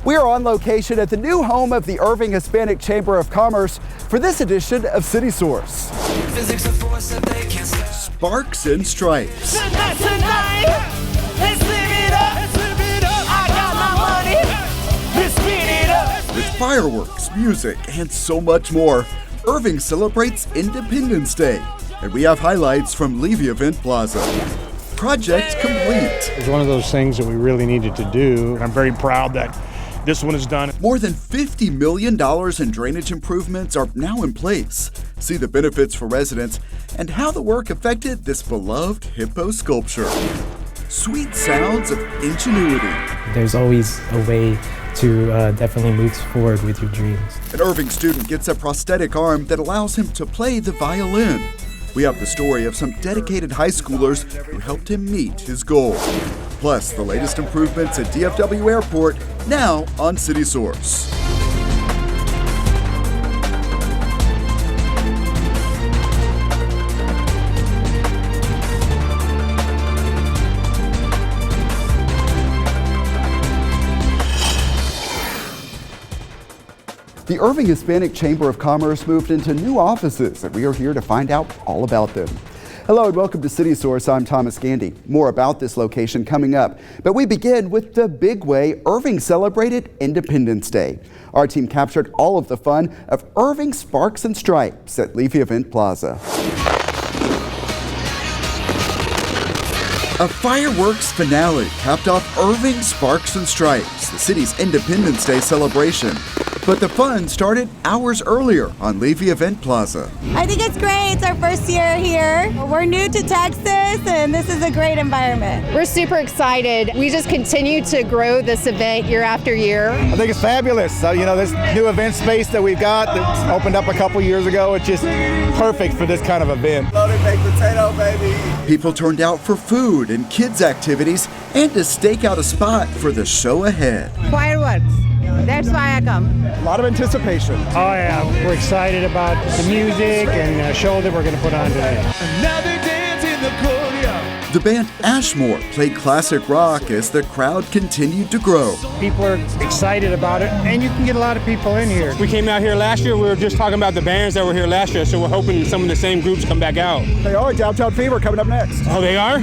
We are on location at the new home of the Irving Hispanic Chamber of Commerce for this edition of City Source. Sparks and Stripes. With fireworks, music, and so much more, Irving celebrates Independence Day. And we have highlights from Levy Event Plaza. Project complete. It's one of those things that we really needed to do. And I'm very proud that this one is done. More than $50 million in drainage improvements are now in place. See the benefits for residents and how the work affected this beloved hippo sculpture. Sweet sounds of ingenuity. There's always a way to definitely move forward with your dreams. An Irving student gets a prosthetic arm that allows him to play the violin. We have the story of some dedicated high schoolers who helped him meet his goal. Plus, the latest improvements at DFW Airport, now on City Source. The Irving Hispanic Chamber of Commerce moved into new offices, and we are here to find out all about them. Hello and welcome to City Source. I'm Thomas Gandy. More about this location coming up, but we begin with the big way Irving celebrated Independence Day. Our team captured all of the fun of Irving Sparks and Stripes at Levy Event Plaza. A fireworks finale capped off Irving Sparks and Stripes, the city's Independence Day celebration. But the fun started hours earlier on Levy Event Plaza. I think it's great. It's our first year here. We're new to Texas, and this is a great environment. We're super excited. We just continue to grow this event year after year. I think it's fabulous. This new event space that we've got that's opened up a couple years ago, it's just perfect for this kind of event. Loaded baked potato, baby. People turned out for food and kids' activities and to stake out a spot for the show ahead. Fireworks. That's why I come. A lot of anticipation. Oh yeah, we're excited about the music and the show that we're going to put on today. Another dance in the courtyard. The band Ashmore played classic rock as the crowd continued to grow. People are excited about it, and you can get a lot of people in here. We came out here last year. We were just talking about the bands that were here last year, so we're hoping some of the same groups come back out. They are. Downtown Fever coming up next. Oh, they are?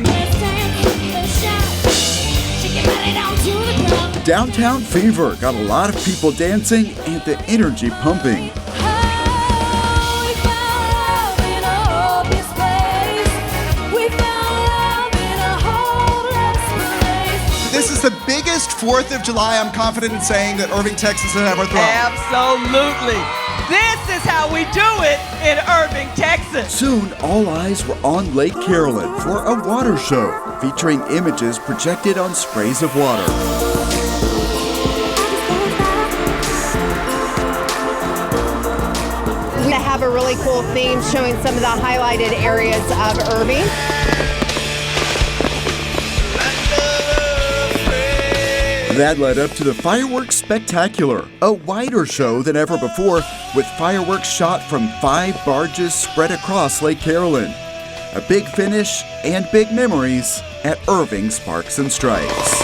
Downtown Fever got a lot of people dancing and the energy pumping. This is the biggest 4th of July, I'm confident in saying, that Irving, Texas has ever thrown. Absolutely. This is how we do it in Irving, Texas. Soon, all eyes were on Lake Carolyn for a water show featuring images projected on sprays of water. We have a really cool theme showing some of the highlighted areas of Irving. That led up to the Fireworks Spectacular, a wider show than ever before, with fireworks shot from 5 barges spread across Lake Carolyn. A big finish and big memories at Irving Sparks and Stripes.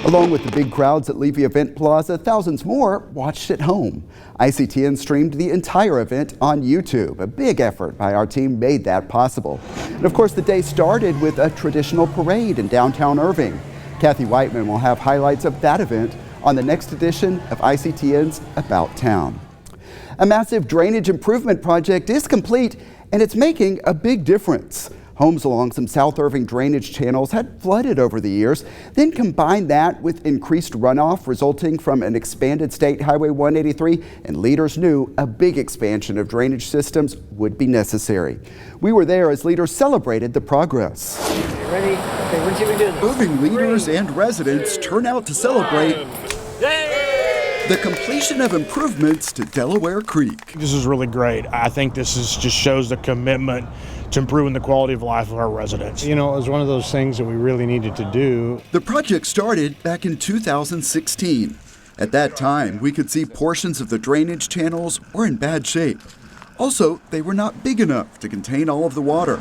Along with the big crowds at Levy Event Plaza, thousands more watched at home. ICTN streamed the entire event on YouTube. A big effort by our team made that possible. And of course, the day started with a traditional parade in downtown Irving. Kathy Whiteman will have highlights of that event on the next edition of ICTN's About Town. A massive drainage improvement project is complete, and it's making a big difference. Homes along some South Irving drainage channels had flooded over the years. Then combine that with increased runoff resulting from an expanded State Highway 183, and leaders knew a big expansion of drainage systems would be necessary. We were there as leaders celebrated the progress. Ready? Okay, we're doing this. Irving leaders and residents turn out to celebrate the completion of improvements to Delaware Creek. This is really great. I think this just shows the commitment to improving the quality of life of our residents. It was one of those things that we really needed to do. The project started back in 2016. At that time, we could see portions of the drainage channels were in bad shape. Also, they were not big enough to contain all of the water.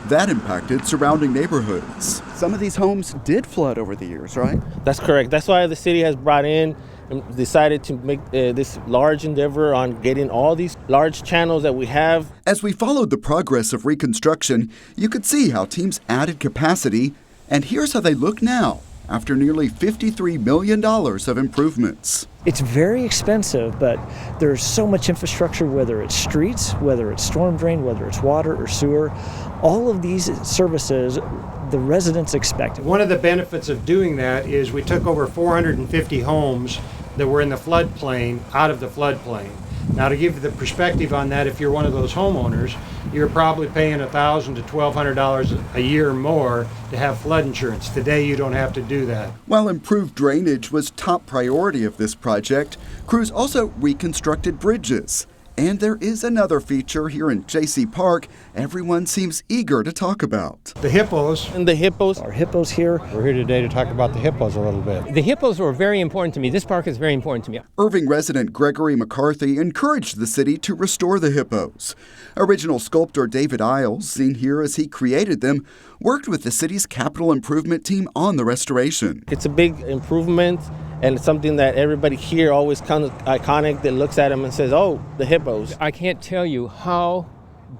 That impacted surrounding neighborhoods. Some of these homes did flood over the years, right? That's correct. That's why the city has brought in and decided to make this large endeavor on getting all these large channels that we have. As we followed the progress of reconstruction, you could see how teams added capacity, and here's how they look now, after nearly $53 million of improvements. It's very expensive, but there's so much infrastructure, whether it's streets, whether it's storm drain, whether it's water or sewer. All of these services the residents expect. One of the benefits of doing that is we took over 450 homes that were in the floodplain out of the floodplain. Now, to give you the perspective on that, if you're one of those homeowners, you're probably paying $1,000 to $1,200 a year more to have flood insurance. Today, you don't have to do that. While improved drainage was top priority of this project, crews also reconstructed bridges. And there is another feature here in J.C. Park everyone seems eager to talk about. The hippos. And the hippos. Our hippos here. We're here today to talk about the hippos a little bit. The hippos were very important to me. This park is very important to me. Irving resident Gregory McCarthy encouraged the city to restore the hippos. Original sculptor David Isles, seen here as he created them, worked with the city's capital improvement team on the restoration. It's a big improvement. And it's something that everybody here always kind of iconic that looks at them and says, oh, the hippos. I can't tell you how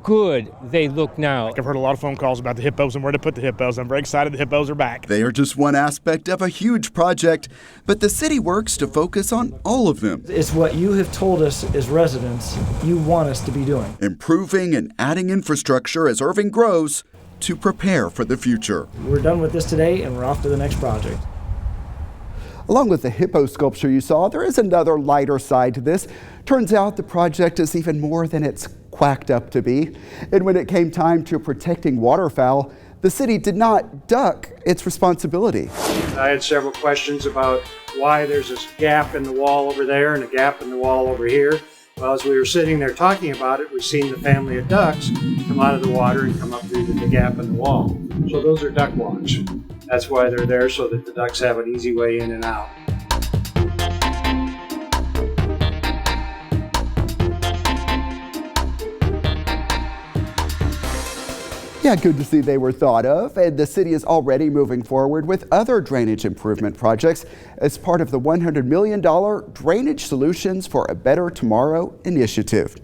good they look now. I've heard a lot of phone calls about the hippos and where to put the hippos. I'm very excited the hippos are back. They are just one aspect of a huge project, but the city works to focus on all of them. It's what you have told us as residents you want us to be doing. Improving and adding infrastructure as Irving grows to prepare for the future. We're done with this today and we're off to the next project. Along with the hippo sculpture you saw, there is another lighter side to this. Turns out the project is even more than it's quacked up to be. And when it came time to protecting waterfowl, the city did not duck its responsibility. I had several questions about why there's this gap in the wall over there and a gap in the wall over here. Well, as we were sitting there talking about it, we've seen the family of ducks come out of the water and come up through the gap in the wall. So those are duck walks. That's why they're there, so that the ducks have an easy way in and out. Yeah, good to see they were thought of, and the city is already moving forward with other drainage improvement projects as part of the $100 million Drainage Solutions for a Better Tomorrow initiative.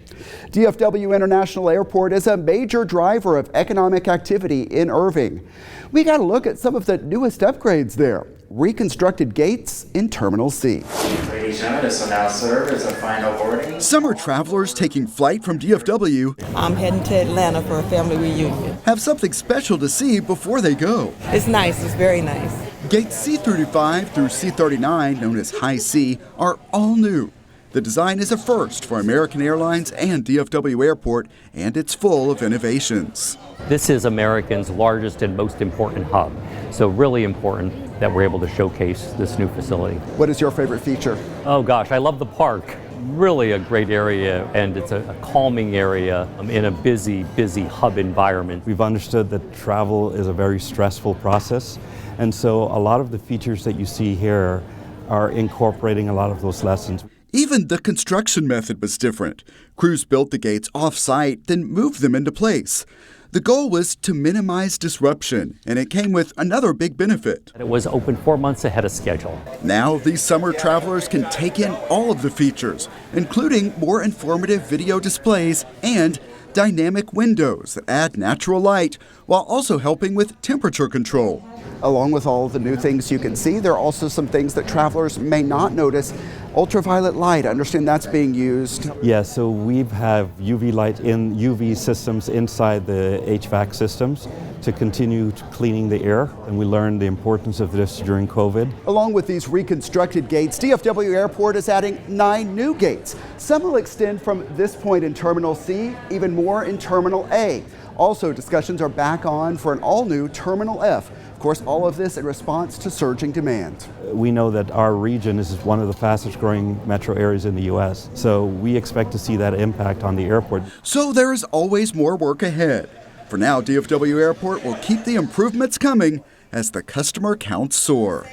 DFW International Airport is a major driver of economic activity in Irving. We got a look at some of the newest upgrades there. Reconstructed gates in Terminal C. Ladies and gentlemen, this will now serve as a final boarding. Summer travelers taking flight from DFW I'm heading to Atlanta for a family reunion. Have something special to see before they go. It's nice, it's very nice. Gates C35 through C39, known as High C, are all new. The design is a first for American Airlines and DFW Airport, and it's full of innovations. This is American's largest and most important hub, so really important that we're able to showcase this new facility. What is your favorite feature? Oh gosh, I love the park. Really a great area, and it's a calming area in a busy hub environment. We've understood that travel is a very stressful process, and so a lot of the features that you see here are incorporating a lot of those lessons. Even the construction method was different. Crews built the gates off-site, then moved them into place. The goal was to minimize disruption, and it came with another big benefit. It was open 4 months ahead of schedule. Now these summer travelers can take in all of the features, including more informative video displays and dynamic windows that add natural light while also helping with temperature control. Along with all of the new things you can see, there are also some things that travelers may not notice. Ultraviolet light, I understand that's being used. Yeah, so we have UV light in UV systems inside the HVAC systems to continue cleaning the air, and we learned the importance of this during COVID. Along with these reconstructed gates, DFW Airport is adding 9 new gates. Some will extend from this point in Terminal C, even more in Terminal A. Also, discussions are back on for an all-new Terminal F. Of course, all of this in response to surging demand. We know that our region is one of the fastest growing metro areas in the U.S., so we expect to see that impact on the airport. So there is always more work ahead. For now, DFW Airport will keep the improvements coming as the customer counts soar.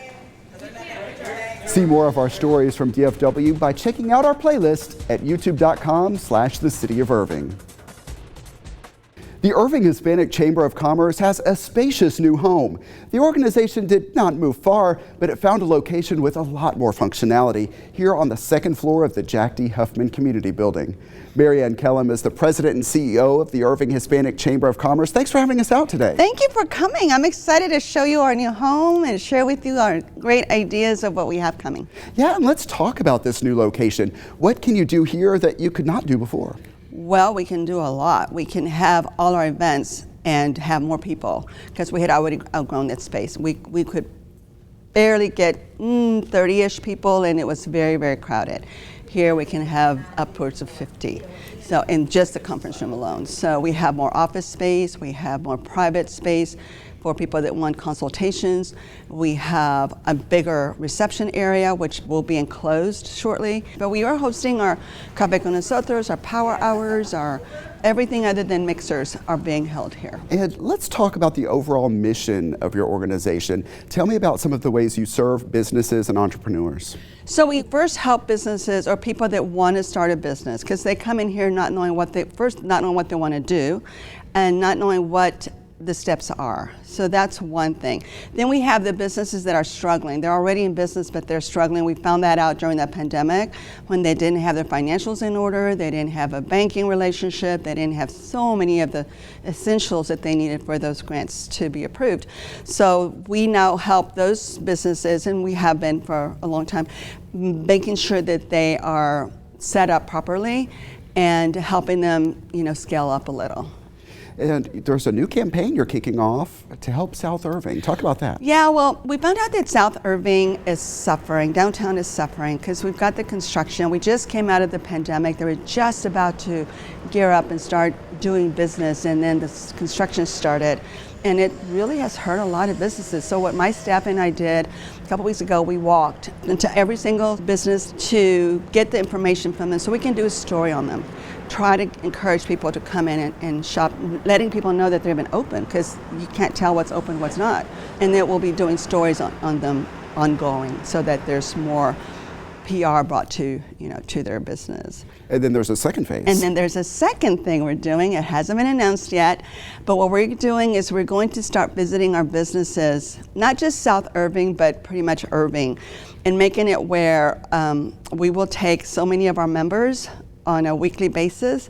See more of our stories from DFW by checking out our playlist at youtube.com/thecityofirving. The Irving Hispanic Chamber of Commerce has a spacious new home. The organization did not move far, but it found a location with a lot more functionality here on the second floor of the Jack D. Huffman Community Building. Mary Ann Kellum is the president and CEO of the Irving Hispanic Chamber of Commerce. Thanks for having us out today. Thank you for coming. I'm excited to show you our new home and share with you our great ideas of what we have coming. Yeah, and let's talk about this new location. What can you do here that you could not do before? Well, we can do a lot. We can have all our events and have more people because we had already outgrown that space. We could barely get 30-ish people, and it was very, very crowded. Here we can have upwards of 50. So in just the conference room alone. So we have more office space, we have more private space for people that want consultations. We have a bigger reception area, which will be enclosed shortly. But we are hosting our Café con Nosotros, our power hours, our everything other than mixers are being held here. And let's talk about the overall mission of your organization. Tell me about some of the ways you serve businesses and entrepreneurs. So we first help businesses or people that want to start a business because they come in here not knowing what they want to do and not knowing what the steps are. So that's one thing. Then we have the businesses that are struggling. They're already in business, but they're struggling. We found that out during the pandemic when they didn't have their financials in order, they didn't have a banking relationship, they didn't have so many of the essentials that they needed for those grants to be approved. So we now help those businesses, and we have been for a long time, making sure that they are set up properly and helping them, scale up a little. And there's a new campaign you're kicking off to help South Irving. Talk about that. Yeah, well, we found out that South Irving is suffering, downtown is suffering, because we've got the construction. We just came out of the pandemic. They were just about to gear up and start doing business, and then the construction started. And it really has hurt a lot of businesses. So what my staff and I did a couple weeks ago, we walked into every single business to get the information from them so we can do a story on them. Try to encourage people to come in and shop, letting people know that they've been open because you can't tell what's open, what's not. And then we'll be doing stories on them ongoing so that there's more PR brought to their business. And then there's a second phase. And then there's a second thing we're doing. It hasn't been announced yet, but what we're doing is we're going to start visiting our businesses, not just South Irving, but pretty much Irving, and making it where we will take so many of our members on a weekly basis,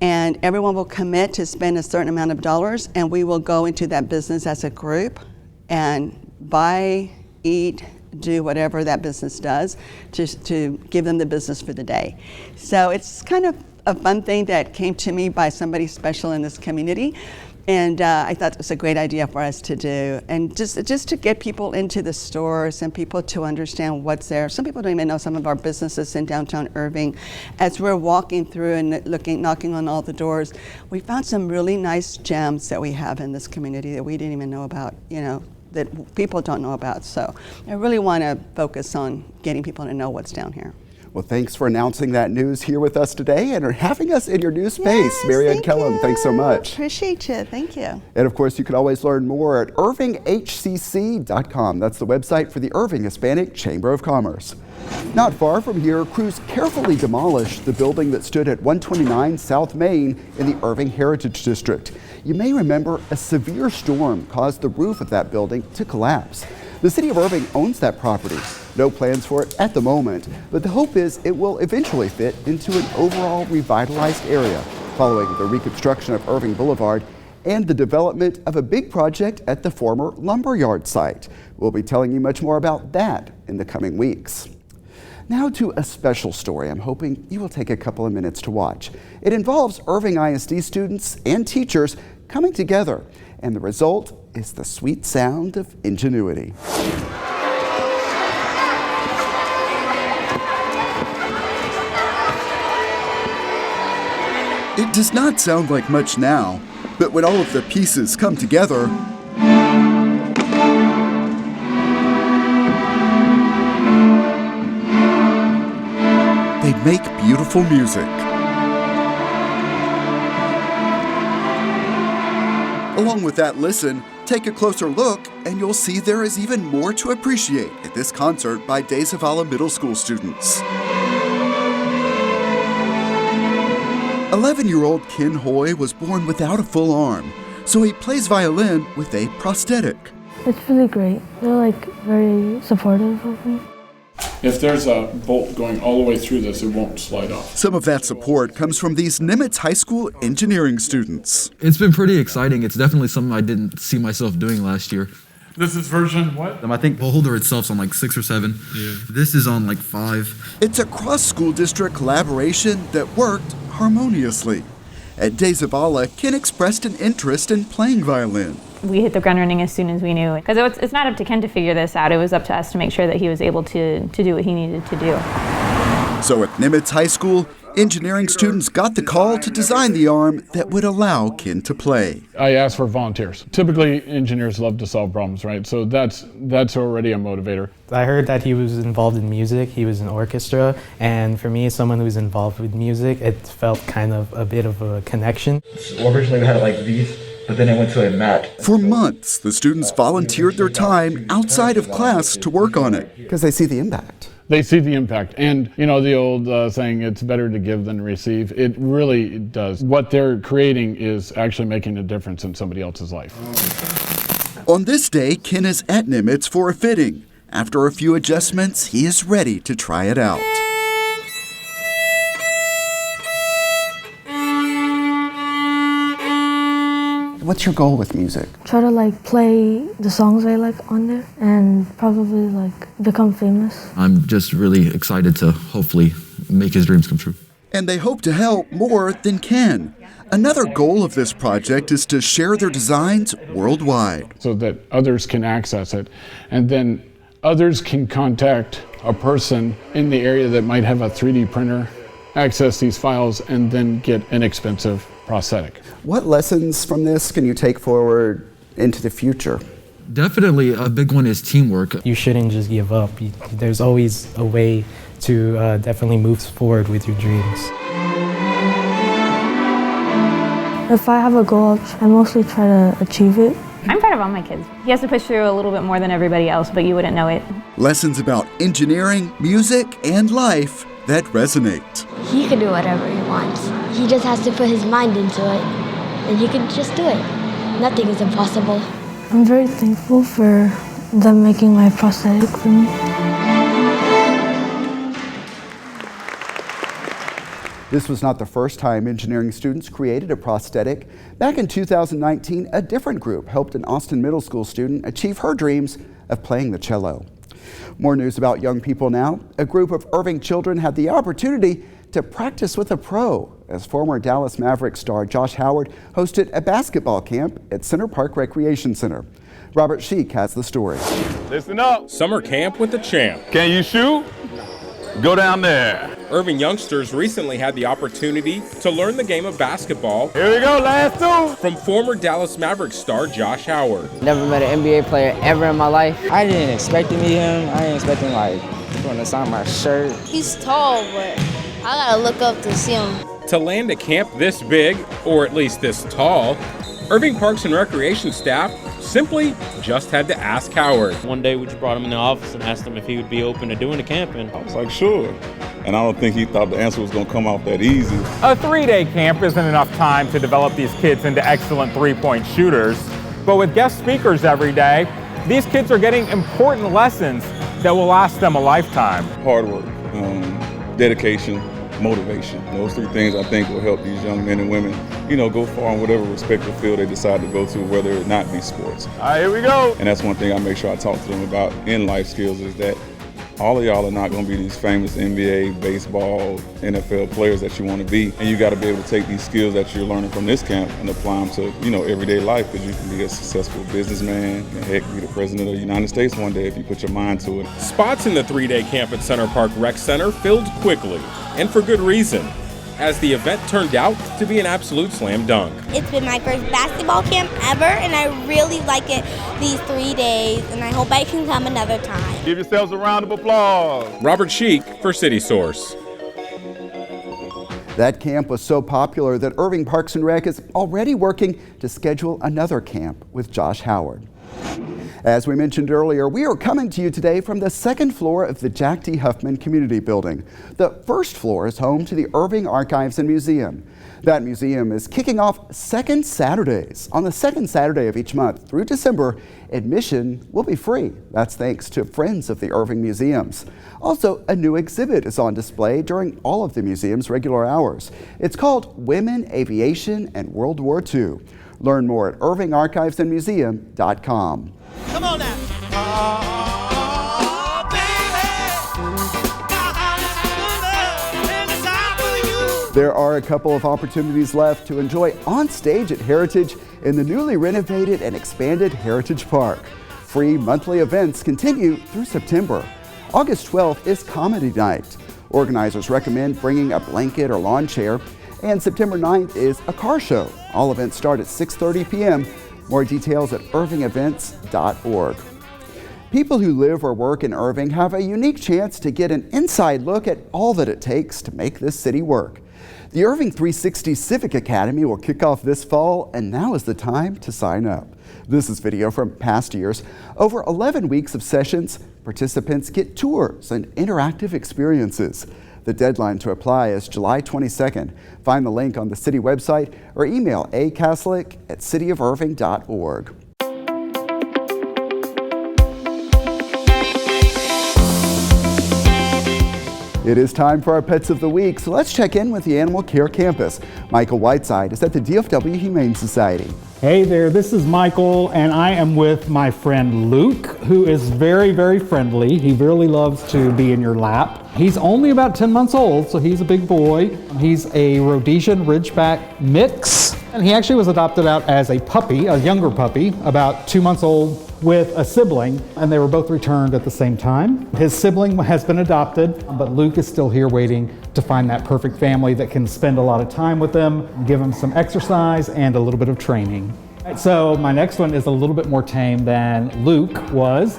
and everyone will commit to spend a certain amount of dollars, and we will go into that business as a group and buy, eat, do whatever that business does to give them the business for the day. So it's kind of a fun thing that came to me by somebody special in this community. And I thought it was a great idea for us to do. And just to get people into the stores and people to understand what's there. Some people don't even know some of our businesses in downtown Irving. As we're walking through and knocking on all the doors, we found some really nice gems that we have in this community that we didn't even know about, that people don't know about. So I really want to focus on getting people to know what's down here. Well, thanks for announcing that news here with us today and having us in your new space. Yes, Mary Ann Kellum, thanks so much. Appreciate you. Thank you. And of course, you can always learn more at irvinghcc.com. That's the website for the Irving Hispanic Chamber of Commerce. Not far from here, crews carefully demolished the building that stood at 129 South Main in the Irving Heritage District. You may remember a severe storm caused the roof of that building to collapse. The city of Irving owns that property. No plans for it at the moment, but the hope is it will eventually fit into an overall revitalized area following the reconstruction of Irving Boulevard and the development of a big project at the former lumberyard site. We'll be telling you much more about that in the coming weeks. Now to a special story I'm hoping you will take a couple of minutes to watch. It involves Irving ISD students and teachers coming together, and the result is the sweet sound of ingenuity. It does not sound like much now, but when all of the pieces come together, they make beautiful music. Along with that listen, take a closer look and you'll see there is even more to appreciate at this concert by DeZavala Middle School students. 11-year-old Ken Hoy was born without a full arm, so he plays violin with a prosthetic. It's really great. They're very supportive of me. If there's a bolt going all the way through this, it won't slide off. Some of that support comes from these Nimitz High School engineering students. It's been pretty exciting. It's definitely something I didn't see myself doing last year. This is version what? I think Beholder itself's on 6 or 7. Yeah. This is on 5. It's a cross-school district collaboration that worked harmoniously. At DeZavala, Ken expressed an interest in playing violin. We hit the ground running as soon as we knew, because it's not up to Ken to figure this out. It was up to us to make sure that he was able to do what he needed to do. So at Nimitz High School, engineering students got the call to design the arm that would allow Ken to play. I asked for volunteers. Typically, engineers love to solve problems, right? So that's already a motivator. I heard that he was involved in music, he was in orchestra, and for me, as someone who's involved with music, it felt kind of a bit of a connection. Originally we had these, but then it went to a mat. For months, the students volunteered their time outside of class to work on it. Because they see the impact. They see the impact. And, the old saying, it's better to give than receive. It really does. What they're creating is actually making a difference in somebody else's life. On this day, Ken is at Nimitz for a fitting. After a few adjustments, he is ready to try it out. What's your goal with music? Try to play the songs I like on there and probably become famous. I'm just really excited to hopefully make his dreams come true. And they hope to help more than Ken. Another goal of this project is to share their designs worldwide. So that others can access it, and then others can contact a person in the area that might have a 3D printer, access these files, and then get an inexpensive prosthetic. What lessons from this can you take forward into the future? Definitely a big one is teamwork. You shouldn't just give up. There's always a way to definitely move forward with your dreams. If I have a goal, I mostly try to achieve it. I'm proud of all my kids. He has to push through a little bit more than everybody else, but you wouldn't know it. Lessons about engineering, music, and life that resonate. He can do whatever he wants. He just has to put his mind into it, and he can just do it. Nothing is impossible. I'm very thankful for them making my prosthetic for me. This was not the first time engineering students created a prosthetic. Back in 2019, a different group helped an Austin Middle School student achieve her dreams of playing the cello. More news about young people now. A group of Irving children had the opportunity to practice with a pro as former Dallas Mavericks star Josh Howard hosted a basketball camp at Center Park Recreation Center. Robert Sheik has the story. Listen up. Summer camp with the champ. Can you shoot? Go down there. Irving youngsters recently had the opportunity to learn the game of basketball. Here we go, last two. From former Dallas Mavericks star Josh Howard. Never met an NBA player ever in my life. I didn't expect to meet him. I didn't expect him going to sign my shirt. He's tall, but I gotta look up to see him. To land a camp this big, or at least this tall, Irving Parks and Recreation staff simply just had to ask Howard. One day we just brought him in the office and asked him if he would be open to doing a camp. And I was like, sure. And I don't think he thought the answer was going to come out that easy. A 3-day camp isn't enough time to develop these kids into excellent three-point shooters. But with guest speakers every day, these kids are getting important lessons that will last them a lifetime. Hard work, dedication, motivation. Those three things I think will help these young men and women, go far in whatever respective field they decide to go to, whether it not be sports. All right, here we go. And that's one thing I make sure I talk to them about in life skills is that all of y'all are not going to be these famous NBA, baseball, NFL players that you want to be. And you got to be able to take these skills that you're learning from this camp and apply them to, everyday life, because you can be a successful businessman and heck, be the president of the United States one day if you put your mind to it. Spots in the 3-day camp at Center Park Rec Center filled quickly, and for good reason, as the event turned out to be an absolute slam dunk. It's been my first basketball camp ever, and I really like it these 3 days, and I hope I can come another time. Give yourselves a round of applause. Robert Sheik for City Source. That camp was so popular that Irving Parks and Rec is already working to schedule another camp with Josh Howard. As we mentioned earlier, we are coming to you today from the second floor of the Jack D. Huffman Community Building. The first floor is home to the Irving Archives and Museum. That museum is kicking off Second Saturdays. On the second Saturday of each month through December, admission will be free. That's thanks to friends of the Irving Museums. Also, a new exhibit is on display during all of the museum's regular hours. It's called Women, Aviation, and World War II. Learn more at irvingarchivesandmuseum.com. Come on now. There are a couple of opportunities left to enjoy on stage at Heritage in the newly renovated and expanded Heritage Park. Free monthly events continue through September. August 12th is Comedy Night. Organizers recommend bringing a blanket or lawn chair. And September 9th is a car show. All events start at 6:30 p.m. More details at irvingevents.org. People who live or work in Irving have a unique chance to get an inside look at all that it takes to make this city work. The Irving 360 Civic Academy will kick off this fall, and now is the time to sign up. This is video from past years. Over 11 weeks of sessions, participants get tours and interactive experiences. The deadline to apply is July 22nd. Find the link on the city website or email acaslick@cityofirving.org. It is time for our Pets of the Week, so let's check in with the Animal Care Campus. Michael Whiteside is at the DFW Humane Society. Hey there, this is Michael, and I am with my friend Luke, who is very, very friendly. He really loves to be in your lap. He's only about 10 months old, so he's a big boy. He's a Rhodesian Ridgeback mix, and he actually was adopted out as a puppy, a younger puppy, about 2 months old, with a sibling, and they were both returned at the same time. His sibling has been adopted, but Luke is still here waiting to find that perfect family that can spend a lot of time with them, give them some exercise and a little bit of training. So my next one is a little bit more tame than Luke was.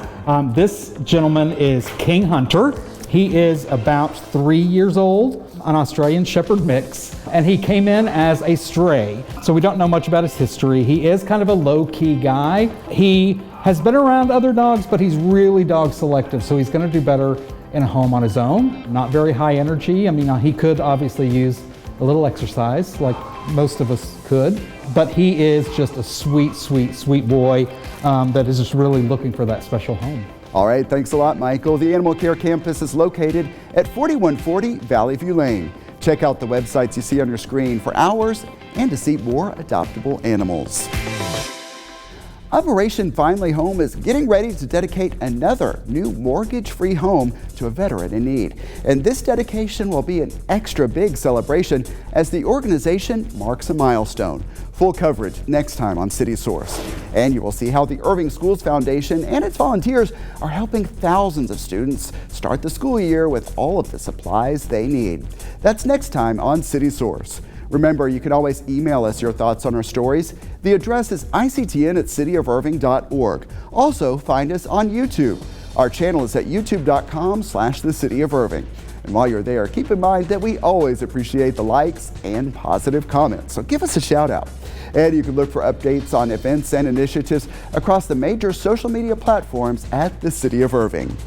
This gentleman is King Hunter. He is about 3 years old, an Australian Shepherd mix, and he came in as a stray. So we don't know much about his history. He is kind of a low-key guy. He has been around other dogs, but he's really dog selective, so he's gonna do better in a home on his own. Not very high energy. I mean, he could obviously use a little exercise like most of us could, but he is just a sweet, sweet, sweet boy that is just really looking for that special home. All right, thanks a lot, Michael. The Animal Care Campus is located at 4140 Valley View Lane. Check out the websites you see on your screen for hours and to see more adoptable animals. Operation Finally Home is getting ready to dedicate another new mortgage-free home to a veteran in need. And this dedication will be an extra big celebration as the organization marks a milestone. Full coverage next time on City Source. And you will see how the Irving Schools Foundation and its volunteers are helping thousands of students start the school year with all of the supplies they need. That's next time on City Source. Remember, you can always email us your thoughts on our stories. The address is ictn@cityofirving.org. Also, find us on YouTube. Our channel is at youtube.com/thecityofirving. And while you're there, keep in mind that we always appreciate the likes and positive comments, so give us a shout out. And you can look for updates on events and initiatives across the major social media platforms at the City of Irving.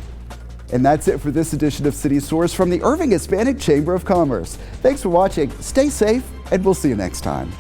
And that's it for this edition of City Source from the Irving Hispanic Chamber of Commerce. Thanks for watching, stay safe, and we'll see you next time.